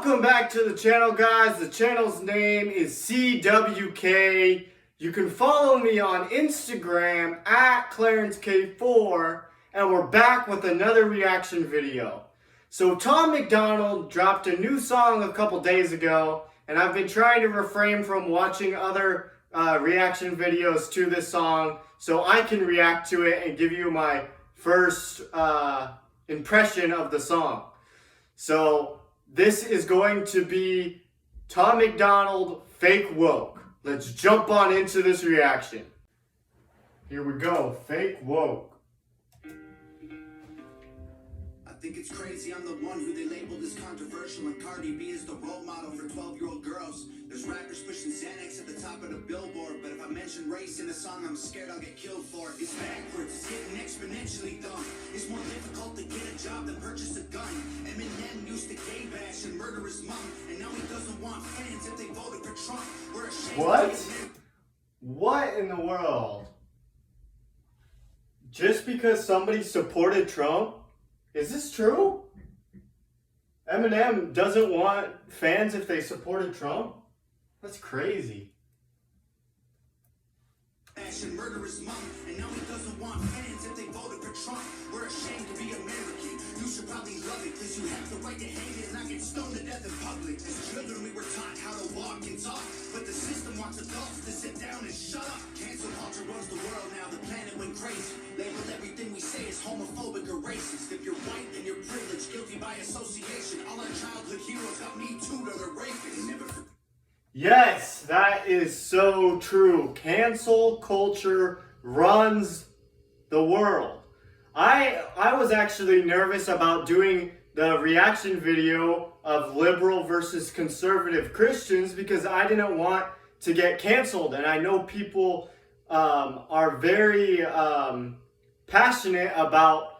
Welcome back to the channel, guys. The channel's name is CWK. You can follow me on Instagram at ClarenceK4, and we're back with another reaction video. So Tom MacDonald dropped a new song a couple days ago, and I've been trying to refrain from watching other reaction videos to this song so I can react to it and give you my first impression of the song. So this is going to be Tom MacDonald, Fake Woke. Let's jump on into this reaction. Here we go, Fake Woke. I think it's crazy I'm the one who they labeled as controversial, and Cardi B is the role model for 12-year-old girls. There's rappers pushing Xanax at the top of the billboard, but if I mention race in a song, I'm scared I'll get killed for it. It's backwards, it's getting exponentially dumb. It's more difficult to get a job than purchase a gun. Eminem used to gay bash and murder his mom, and now he doesn't want fans if they voted for Trump. We're ashamed. What in the world? Just because somebody supported Trump? Is this true? Eminem doesn't want fans if they supported Trump? That's crazy. And murder his mom, and now he doesn't want fans if they voted for Trump. We're ashamed to be American. You should probably love it, because you have the right to hate it and not get stoned to death in public. As children we were taught how to walk and talk, but the system wants adults to sit down and shut up. Cancel culture runs the world now, the planet went crazy. Label everything we say is homophobic or racist. If you're white, then you're privileged, guilty by association. All our childhood heroes got Me Too to the rapists. Yes, that is so true. Cancel culture runs the world. I was actually nervous about doing the reaction video of liberal versus conservative Christians because I didn't want to get canceled. And I know people are very passionate about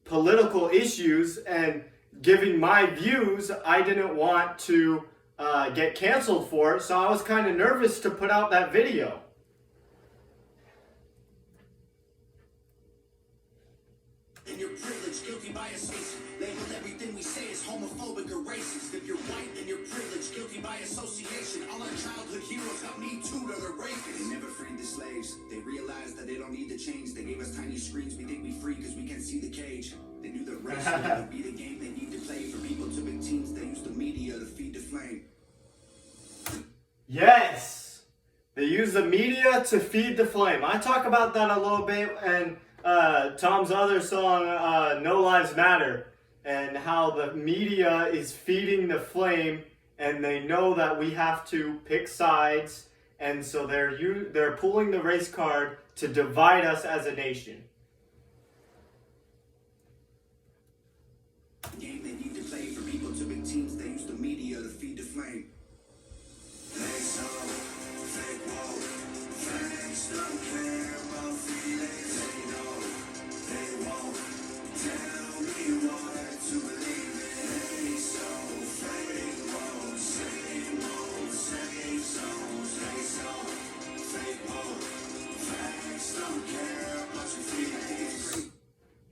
political issues, and giving my views, I didn't want to get canceled for it, so I was kind of nervous to put out that video. And you're privileged, guilty by association. Label everything we say is homophobic or racist. If you're white, then you're privileged, guilty by association. All our childhood heroes got Me Too to the rapists. They never freed the slaves. They realized that they don't need to change. They gave us tiny screens. We think we free because we can't see the cage. They knew that race would never be the game they need to play. For people to big teams, they use the media to feed the flame. Yes, they use the media to feed the flame. I talk about that a little bit in Tom's other song, No Lives Matter, and how the media is feeding the flame, and they know that we have to pick sides, and so they're pulling the race card to divide us as a nation. Game they need to play. For people to big teams, they use the media to feed the flame.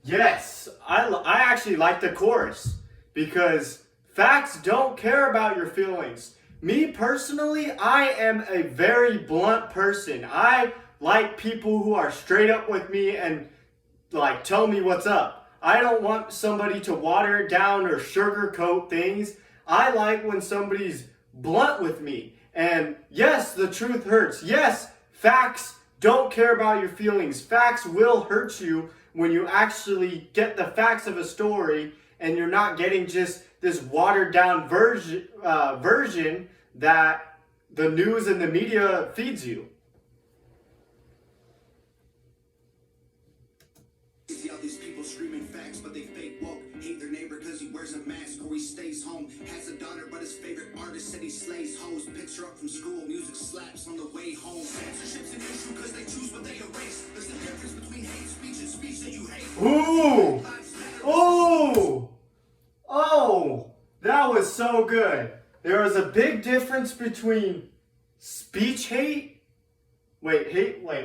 Yes, I actually like the chorus because facts don't care about your feelings. Me personally, I am a very blunt person. I like people who are straight up with me and like tell me what's up. I don't want somebody to water it down or sugarcoat things. I like when somebody's blunt with me. And yes, the truth hurts. Yes, facts don't care about your feelings. Facts will hurt you when you actually get the facts of a story and you're not getting just this watered down version that the news and the media feeds you. See all these people screaming facts, but they fake woke. Hate their neighbor because he wears a mask or he stays home. Has a daughter, but his favorite artist said he slays hoes. Picks her up from school, music slaps on the way home. Censorship's an issue because they choose what they erase. There's a difference between hate speech and speech that you hate. Ooh! Ooh! Oh! That was so good. There is a big difference between speech hate. Wait,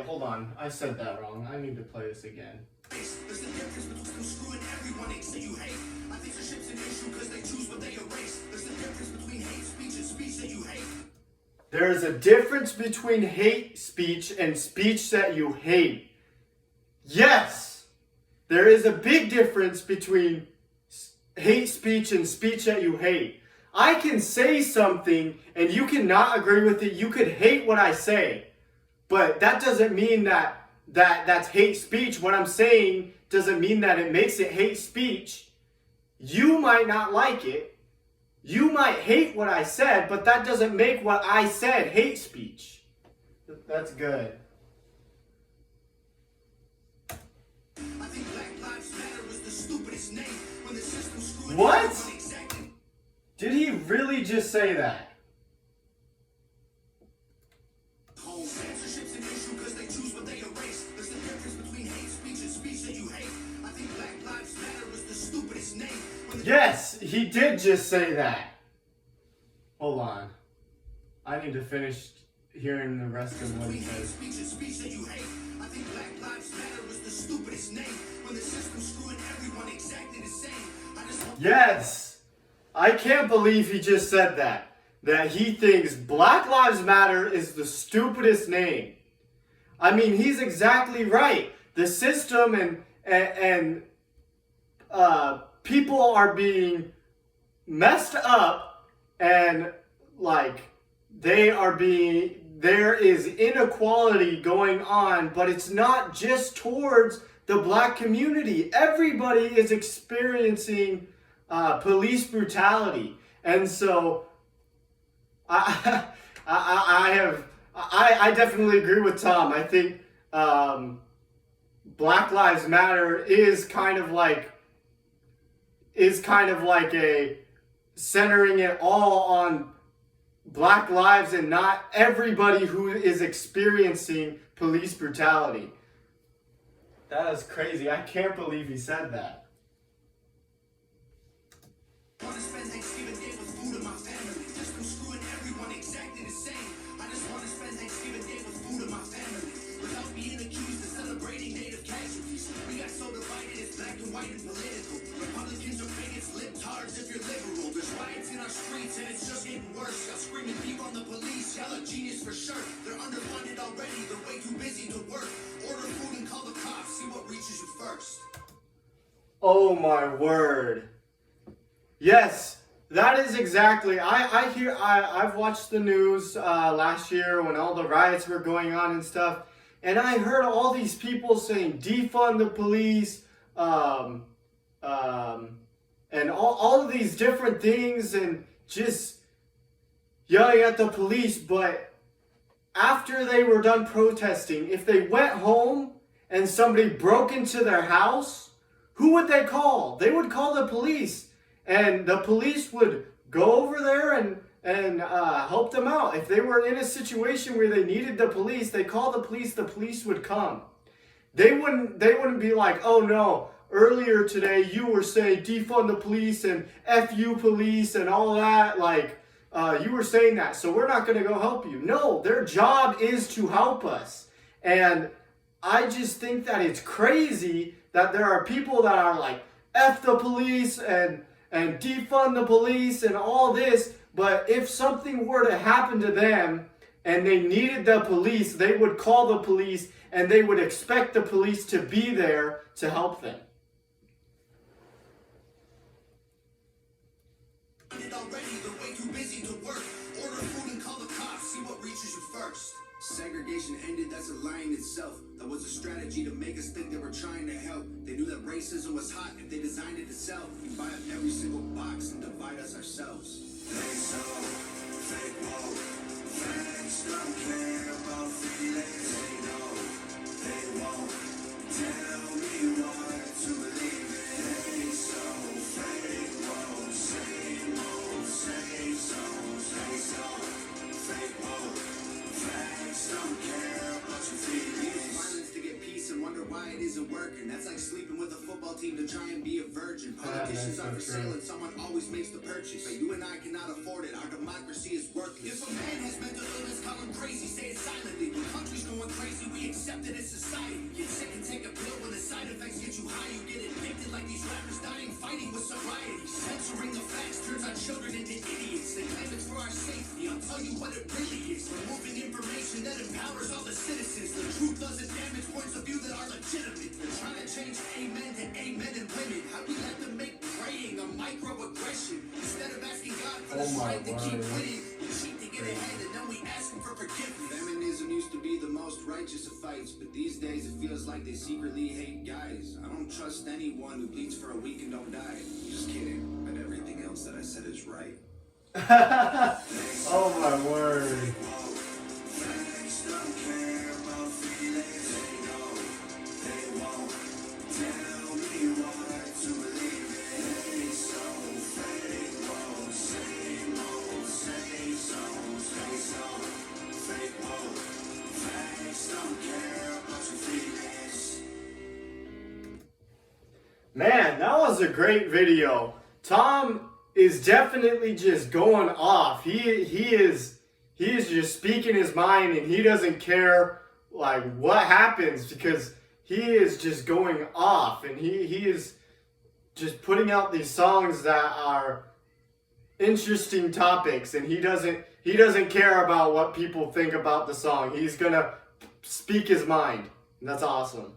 hold on. I said that wrong. I need to play this again. There's a difference between screwing everyone that you hate. I think censorship's an issue because they choose what they erase. There's a difference There is a difference between hate speech and speech that you hate. Yes, there is a big difference between hate speech and speech that you hate. I can say something and you cannot agree with it. You could hate what I say, but that doesn't mean that's hate speech. What I'm saying doesn't mean that it makes it hate speech. You might not like it. You might hate what I said, but that doesn't make what I said hate speech. That's good. I think Black Lives Matter was the stupidest name when the system screwed What? everyone exactly. Did he really just say that? Home censorship's an issue because they choose what they erase. There's a difference between hate speech and speech that you hate. I think Black Lives Matter was the stupidest name when the Yes, he did just say that. Hold on. I need to finish hearing the rest of what he between hate says. speech and speech that you hate. I think Black Lives Matter was the stupidest name when the system screwing everyone exactly the same. I just want Yes! I can't believe he just said that. That he thinks Black Lives Matter is the stupidest name. I mean, he's exactly right. The system and people are being messed up, and like there is inequality going on, but it's not just towards the black community. Everybody is experiencing police brutality, and so I definitely agree with Tom. I think Black Lives Matter is kind of like a centering it all on black lives and not everybody who is experiencing police brutality. That is crazy. I can't believe he said that. to spend Thanksgiving Day with food in my family. System screwing everyone exactly the same. I just want to spend Thanksgiving Day with food in my family without being accused of celebrating native casualties. We got so divided, it's black and white and political. Republicans are bigots, libtards if you're liberal. There's riots in our streets and it's just getting worse. Y'all screaming deep on the police, y'all are genius for sure. They're underfunded already, they're way too busy to work. Order food and call the cops, see what reaches you first. Oh my word. Yes, that is exactly. I've watched the news last year when all the riots were going on and stuff, and I heard all these people saying defund the police, and all of these different things, and just yelling at the police. But after they were done protesting, if they went home and somebody broke into their house, who would they call? They would call the police. And the police would go over there and help them out. If they were in a situation where they needed the police, they called the police would come. They wouldn't be like, oh no, earlier today you were saying defund the police and F you police and all that, like you were saying that, so we're not going to go help you. No, their job is to help us. And I just think that it's crazy that there are people that are like, F the police and defund the police and all this, but if something were to happen to them and they needed the police, they would call the police and they would expect the police to be there to help them. Already, they're way too busy to work. Order food and call the cops, see what reaches you first. Segregation ended, that's a lie in itself. That was a strategy to make us think they were trying to help. They knew that racism was hot if they designed it to sell. We buy up every single box and divide us ourselves. They so fake woke. Facts don't care about feelings. They know they won't tell me what to believe in. They so fake woke. Same old, same songs. They so fake woke. Facts don't care about your feelings. Violence to get peace and wonder why it isn't working. That's like sleeping with a football team to try and be a virgin. Politicians are for sale and someone always makes the purchase. But you and I cannot afford it. Our democracy is worthless. If a man has mental illness, call him crazy. Say it silently. When country's going crazy, we accept it as society. Get sick and take a pill when the side effects get you high. You get addicted like these rappers dying, fighting with sobriety. Censoring the facts turns our children into idiots. They claim it's for our safety. tell you what it really is. Removing information that empowers all the citizens. The truth doesn't damage points of view that are legitimate. They're trying to change amen to amen and women. How we let them make praying a microaggression. Instead of asking God for the strength to keep winning, we cheat to get ahead and then we ask him for forgiveness. Feminism used to be the most righteous of fights, but these days it feels like they secretly hate guys. I don't trust anyone who bleeds for a week and don't die. Just kidding, but everything else that I said is right. Oh my word. Man, that was a great video. Tom is definitely just going off. He is just speaking his mind, and he doesn't care like what happens, because he is just going off, and he is just putting out these songs that are interesting topics, and he doesn't care about what people think about the song. He's gonna speak his mind, and that's awesome.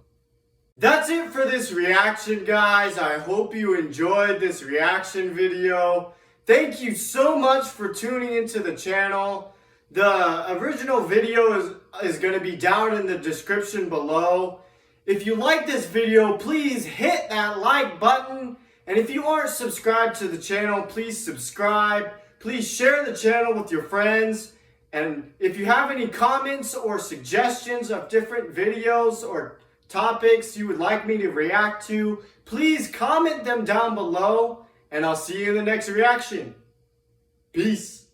That's it for this reaction, guys. I hope you enjoyed this reaction video. Thank you so much for tuning into the channel. The original video is going to be down in the description below. If you like this video, please hit that like button. And if you aren't subscribed to the channel, please subscribe. Please share the channel with your friends. And if you have any comments or suggestions of different videos or topics you would like me to react to, please comment them down below, and I'll see you in the next reaction. Peace.